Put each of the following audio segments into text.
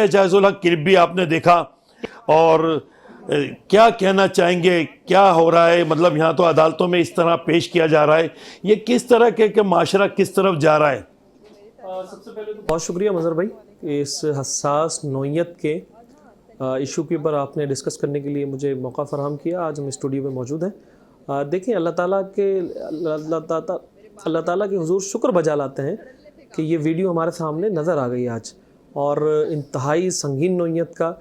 اعجاز الحق clip بھی آپ نے دیکھا, اور کیا کہنا چاہیں گے, کیا ہو رہا ہے؟ مطلب یہاں تو عدالتوں میں اس طرح پیش کیا جا رہا ہے, یہ کس طرح کہ معاشرہ کس طرف جا رہا ہے؟ سب سے پہلے تو بہت شکریہ مظہر بھائی, اس حساس نوعیت کے ایشو کے اوپر آپ نے ڈسکس کرنے کے لیے مجھے موقع فراہم کیا. آج ہم اسٹوڈیو میں موجود ہیں. دیکھیں, اللہ تعالیٰ کے حضور شکر بجا لاتے ہیں کہ یہ ویڈیو ہمارے سامنے نظر آ گئی آج, اور انتہائی سنگین نوعیت کا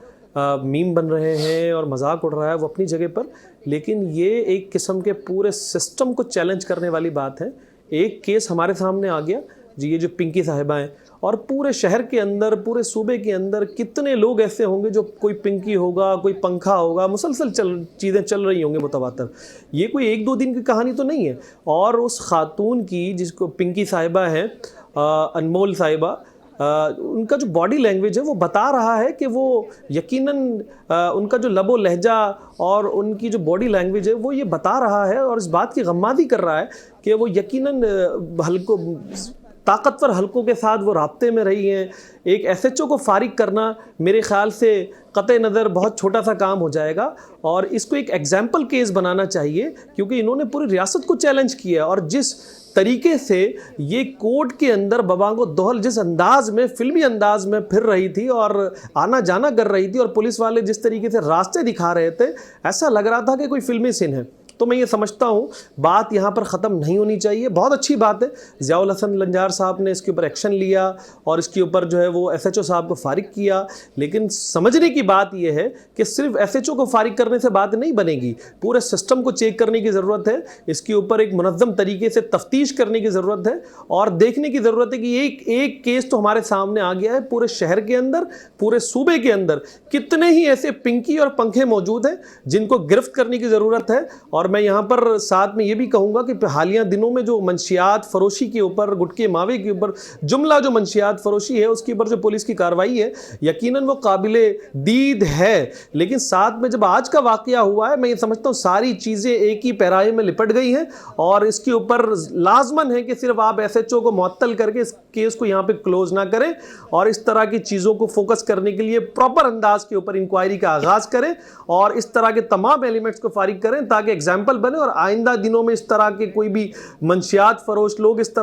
میم بن رہے ہیں اور مذاق اڑ رہا ہے وہ اپنی جگہ پر, لیکن یہ ایک قسم کے پورے سسٹم کو چیلنج کرنے والی بات ہے. ایک کیس ہمارے سامنے آ گیا جی, یہ جو پنکی صاحبہ ہیں, اور پورے شہر کے اندر, پورے صوبے کے اندر کتنے لوگ ایسے ہوں گے جو کوئی پنکی ہوگا, کوئی پنکھا ہوگا, مسلسل چیزیں چل رہی ہوں گے متواتر. یہ کوئی ایک دو دن کی کہانی تو نہیں ہے. اور اس خاتون کی, جس کو پنکی صاحبہ ہیں, انمول صاحبہ, ان کا جو باڈی لینگویج ہے وہ بتا رہا ہے کہ وہ یقیناً ان کا جو لب و لہجہ اور ان کی جو باڈی لینگویج ہے وہ یہ بتا رہا ہے, اور اس بات کی غمازی کر رہا ہے کہ وہ یقیناً طاقتور حلقوں کے ساتھ وہ رابطے میں رہی ہیں. ایک ایس ایچ او کو فارغ کرنا میرے خیال سے قطع نظر بہت چھوٹا سا کام ہو جائے گا, اور اس کو ایک ایگزامپل کیس بنانا چاہیے, کیونکہ انہوں نے پوری ریاست کو چیلنج کیا, اور جس طریقے سے یہ کورٹ کے اندر ببانگ و دہل جس انداز میں, فلمی انداز میں پھر رہی تھی اور آنا جانا کر رہی تھی, اور پولیس والے جس طریقے سے راستے دکھا رہے تھے, ایسا لگ رہا تھا کہ کوئی فلمی سین ہے. تو میں یہ سمجھتا ہوں بات یہاں پر ختم نہیں ہونی چاہیے. بہت اچھی بات ہے ضیاء الحسن لنجار صاحب نے اس کے اوپر ایکشن لیا اور اس کے اوپر جو ہے وہ ایس ایچ او صاحب کو فارغ کیا, لیکن سمجھنے کی بات یہ ہے کہ صرف ایس ایچ او کو فارغ کرنے سے بات نہیں بنے گی, پورے سسٹم کو چیک کرنے کی ضرورت ہے, اس کے اوپر ایک منظم طریقے سے تفتیش کرنے کی ضرورت ہے, اور دیکھنے کی ضرورت ہے کہ ایک کیس تو ہمارے سامنے آ گیا ہے, پورے شہر کے اندر, پورے صوبے کے اندر کتنے ہی ایسے پنکی اور پنکھے موجود ہیں جن کو گرفت کرنے کی ضرورت ہے. اور میں یہاں پر ساتھ میں یہ بھی کہوں گا کہ حالیہ دنوں میں جو منشیات فروشی کے اوپر, گٹکے ماوے کے اوپر, جملہ جو منشیات فروشی ہے اس کے اوپر جو پولیس کی کارروائی ہے یقیناً وہ قابل دید ہے, لیکن ساتھ میں جب آج کا واقعہ ہوا ہے میں یہ سمجھتا ہوں ساری چیزیں ایک ہی پیراہے میں لپٹ گئی ہیں, اور اس کے اوپر لازمن ہے کہ صرف آپ ایس ایچ او کو معطل کر کے اس کیس کو یہاں پہ کلوز نہ کریں, اور اس طرح کی چیزوں کو فوکس کرنے کے لیے پراپر انداز کے اوپر انکوائری کا آغاز کریں, اور اس طرح کے تمام ایلیمنٹس کو فارغ کریں تاکہ ایگزامپل بنے, اور آئندہ دنوں میں اس طرح کے کوئی بھی منشیات فروش لوگ اس طرح